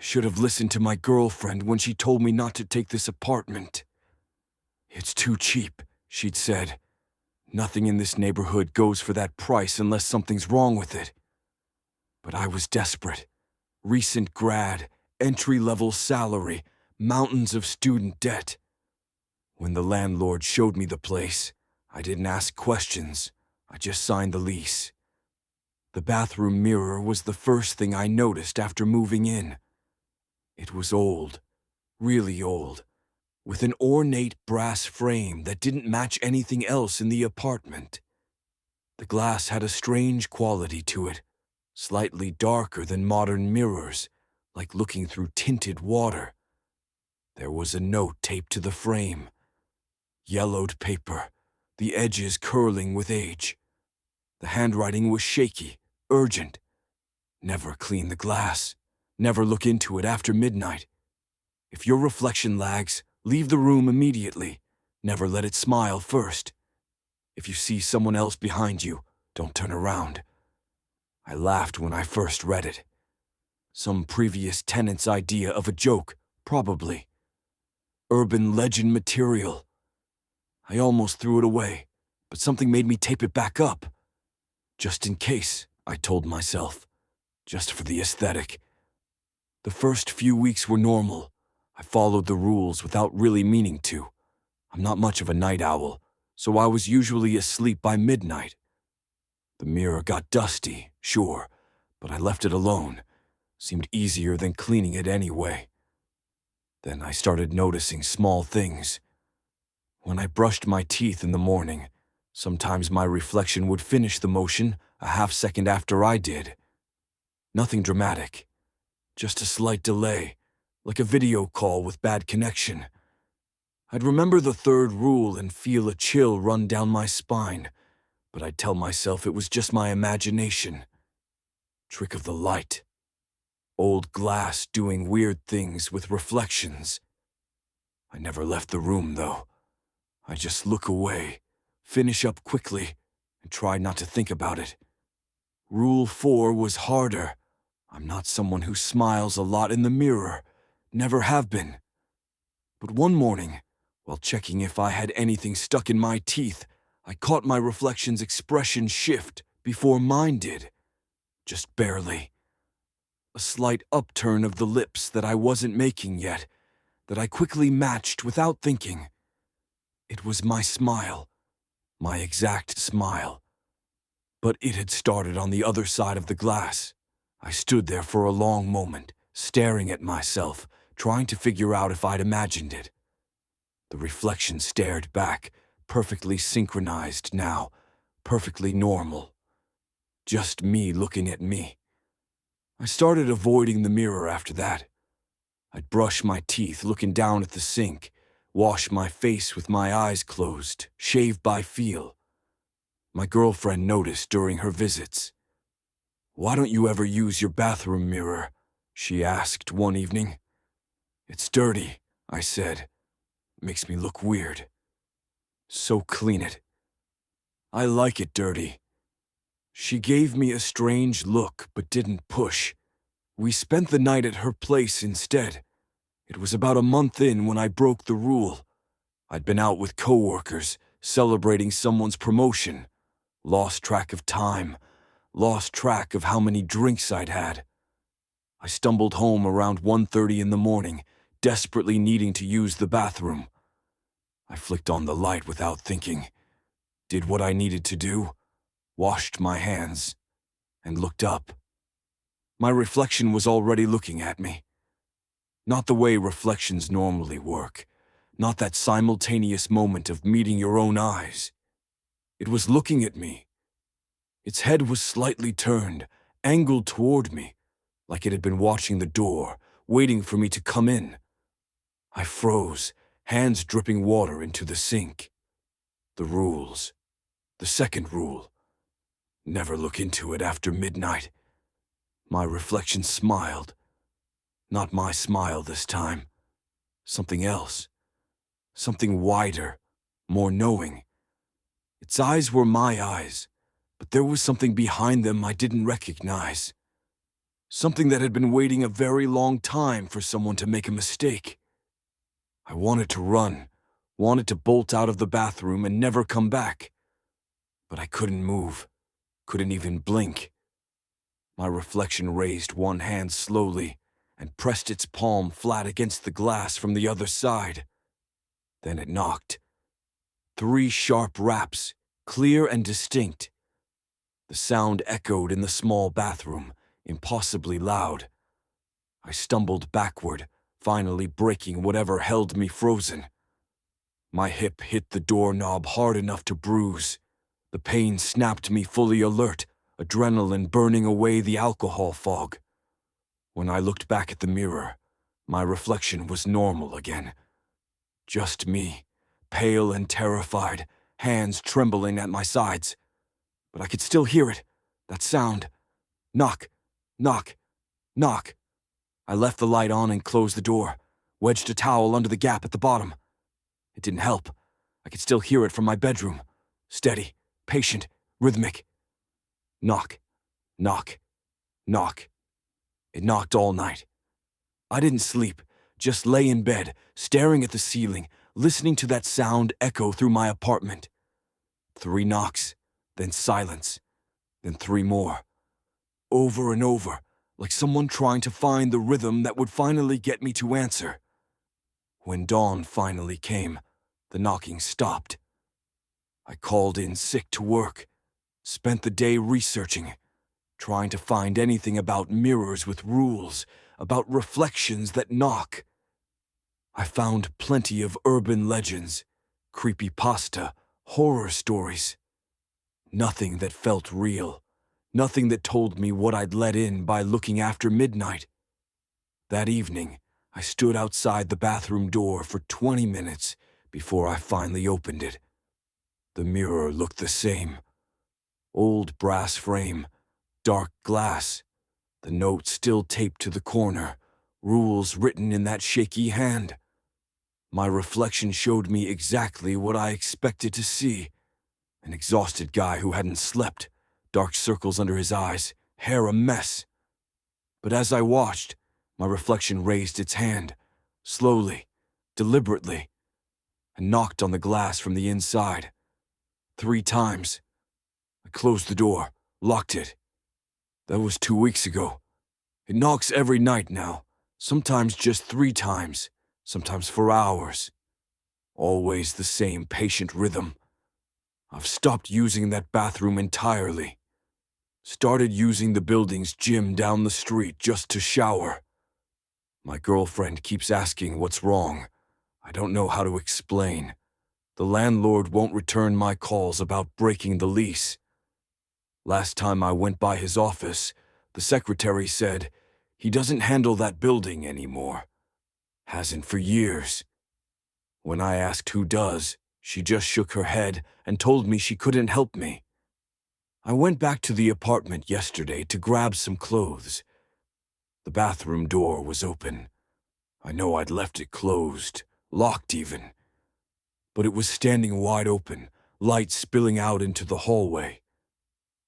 I should have listened to my girlfriend when she told me not to take this apartment. It's too cheap, she'd said. Nothing in this neighborhood goes for that price unless something's wrong with it. But I was desperate. Recent grad, entry-level salary, mountains of student debt. When the landlord showed me the place, I didn't ask questions. I just signed the lease. The bathroom mirror was the first thing I noticed after moving in. It was old, really old, with an ornate brass frame that didn't match anything else in the apartment. The glass had a strange quality to it, slightly darker than modern mirrors, like looking through tinted water. There was a note taped to the frame. Yellowed paper, the edges curling with age. The handwriting was shaky, urgent. Never clean the glass. Never look into it after midnight. If your reflection lags, leave the room immediately. Never let it smile first. If you see someone else behind you, don't turn around. I laughed when I first read it. Some previous tenant's idea of a joke, probably. Urban legend material. I almost threw it away, but something made me tape it back up. Just in case, I told myself. Just for the aesthetic. The first few weeks were normal. I followed the rules without really meaning to. I'm not much of a night owl, so I was usually asleep by midnight. The mirror got dusty, sure, but I left it alone. Seemed easier than cleaning it anyway. Then I started noticing small things. When I brushed my teeth in the morning, sometimes my reflection would finish the motion a half-second after I did. Nothing dramatic. Just a slight delay, like a video call with bad connection. I'd remember the third rule and feel a chill run down my spine, but I'd tell myself it was just my imagination. Trick of the light. Old glass doing weird things with reflections. I never left the room, though. I just look away, finish up quickly, and try not to think about it. Rule 4 was harder. I'm not someone who smiles a lot in the mirror. Never have been. But one morning, while checking if I had anything stuck in my teeth, I caught my reflection's expression shift before mine did. Just barely. A slight upturn of the lips that I wasn't making yet, that I quickly matched without thinking. It was my smile. My exact smile. But it had started on the other side of the glass. I stood there for a long moment, staring at myself, trying to figure out if I'd imagined it. The reflection stared back, perfectly synchronized now, perfectly normal. Just me looking at me. I started avoiding the mirror after that. I'd brush my teeth looking down at the sink, wash my face with my eyes closed, shave by feel. My girlfriend noticed during her visits. "Why don't you ever use your bathroom mirror?" she asked one evening. "It's dirty," I said. "Makes me look weird." "So clean it." "I like it dirty." She gave me a strange look but didn't push. We spent the night at her place instead. It was about a month in when I broke the rule. I'd been out with coworkers, celebrating someone's promotion. Lost track of time. Lost track of how many drinks I'd had. I stumbled home around 1:30 in the morning, desperately needing to use the bathroom. I flicked on the light without thinking, did what I needed to do, washed my hands, and looked up. My reflection was already looking at me. Not the way reflections normally work, not that simultaneous moment of meeting your own eyes. It was looking at me. Its head was slightly turned, angled toward me, like it had been watching the door, waiting for me to come in. I froze, hands dripping water into the sink. The rules. The second rule. Never look into it after midnight. My reflection smiled. Not my smile this time. Something else. Something wider, more knowing. Its eyes were my eyes, but there was something behind them I didn't recognize. Something that had been waiting a very long time for someone to make a mistake. I wanted to run, wanted to bolt out of the bathroom and never come back. But I couldn't move, couldn't even blink. My reflection raised one hand slowly and pressed its palm flat against the glass from the other side. Then it knocked. 3 sharp raps, clear and distinct. The sound echoed in the small bathroom, impossibly loud. I stumbled backward, finally breaking whatever held me frozen. My hip hit the doorknob hard enough to bruise. The pain snapped me fully alert, adrenaline burning away the alcohol fog. When I looked back at the mirror, my reflection was normal again. Just me, pale and terrified, hands trembling at my sides. But I could still hear it, that sound. Knock, knock, knock. I left the light on and closed the door, wedged a towel under the gap at the bottom. It didn't help. I could still hear it from my bedroom. Steady, patient, rhythmic. Knock, knock, knock. It knocked all night. I didn't sleep, just lay in bed, staring at the ceiling, listening to that sound echo through my apartment. 3 knocks, then silence, then 3 more. Over and over, like someone trying to find the rhythm that would finally get me to answer. When dawn finally came, the knocking stopped. I called in sick to work, spent the day researching, trying to find anything about mirrors with rules, about reflections that knock. I found plenty of urban legends, creepypasta, horror stories. Nothing that felt real, nothing that told me what I'd let in by looking after midnight. That evening, I stood outside the bathroom door for 20 minutes before I finally opened it. The mirror looked the same. Old brass frame, dark glass, the note still taped to the corner, rules written in that shaky hand. My reflection showed me exactly what I expected to see. An exhausted guy who hadn't slept, dark circles under his eyes, hair a mess. But as I watched, my reflection raised its hand, slowly, deliberately, and knocked on the glass from the inside. 3 times. I closed the door, locked it. That was 2 weeks ago. It knocks every night now, sometimes just 3 times, sometimes for hours. Always the same patient rhythm. I've stopped using that bathroom entirely. Started using the building's gym down the street just to shower. My girlfriend keeps asking what's wrong. I don't know how to explain. The landlord won't return my calls about breaking the lease. Last time I went by his office, the secretary said he doesn't handle that building anymore. Hasn't for years. When I asked who does, she just shook her head and told me she couldn't help me. I went back to the apartment yesterday to grab some clothes. The bathroom door was open. I know I'd left it closed, locked even. But it was standing wide open, light spilling out into the hallway.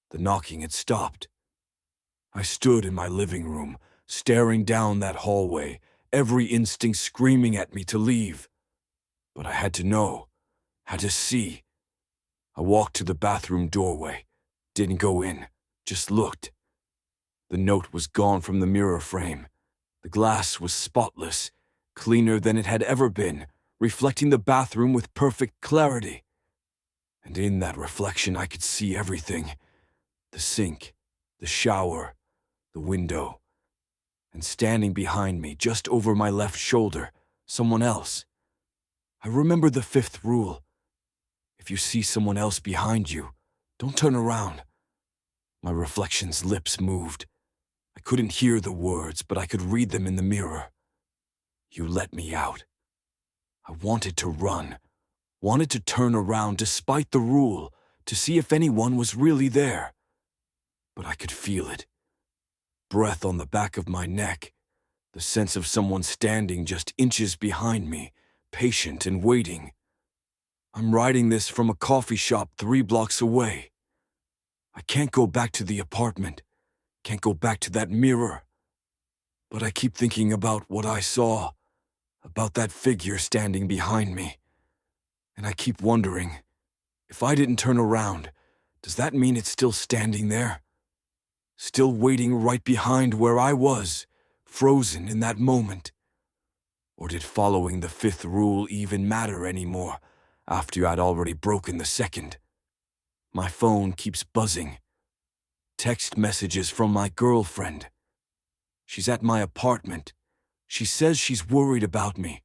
The knocking had stopped. I stood in my living room, staring down that hallway, every instinct screaming at me to leave. But I had to know, had to see. I walked to the bathroom doorway, didn't go in, just looked. The note was gone from the mirror frame. The glass was spotless, cleaner than it had ever been, reflecting the bathroom with perfect clarity. And in that reflection I could see everything. The sink, the shower, the window. And standing behind me, just over my left shoulder, someone else. I remember the 5th rule. If you see someone else behind you, don't turn around. My reflection's lips moved. I couldn't hear the words, but I could read them in the mirror. You let me out. I wanted to run, wanted to turn around despite the rule, to see if anyone was really there. But I could feel it. Breath on the back of my neck, the sense of someone standing just inches behind me, patient and waiting. I'm writing this from a coffee shop 3 blocks away. I can't go back to the apartment, can't go back to that mirror. But I keep thinking about what I saw, about that figure standing behind me. And I keep wondering, if I didn't turn around, does that mean it's still standing there? Still waiting right behind where I was, frozen in that moment? Or did following the fifth rule even matter anymore after I'd already broken the second? My phone keeps buzzing. Text messages from my girlfriend. She's at my apartment. She says she's worried about me,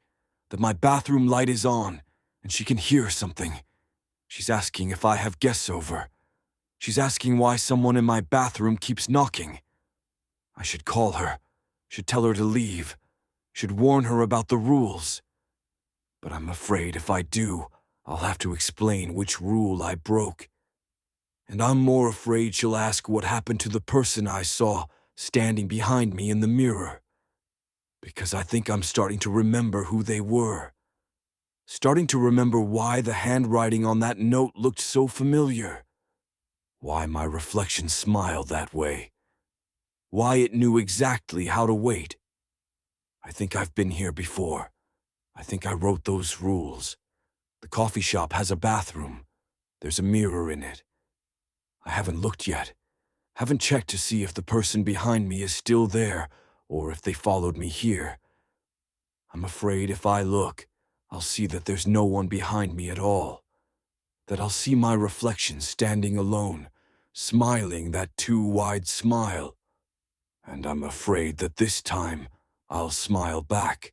that my bathroom light is on, and she can hear something. She's asking if I have guests over. She's asking why someone in my bathroom keeps knocking. I should call her, should tell her to leave, should warn her about the rules. But I'm afraid if I do, I'll have to explain which rule I broke. And I'm more afraid she'll ask what happened to the person I saw standing behind me in the mirror. Because I think I'm starting to remember who they were. Starting to remember why the handwriting on that note looked so familiar. Why my reflection smiled that way. Why it knew exactly how to wait. I think I've been here before. I think I wrote those rules. The coffee shop has a bathroom. There's a mirror in it. I haven't looked yet. Haven't checked to see if the person behind me is still there or if they followed me here. I'm afraid if I look, I'll see that there's no one behind me at all. That I'll see my reflection standing alone, smiling that too wide smile. And I'm afraid that this time I'll smile back.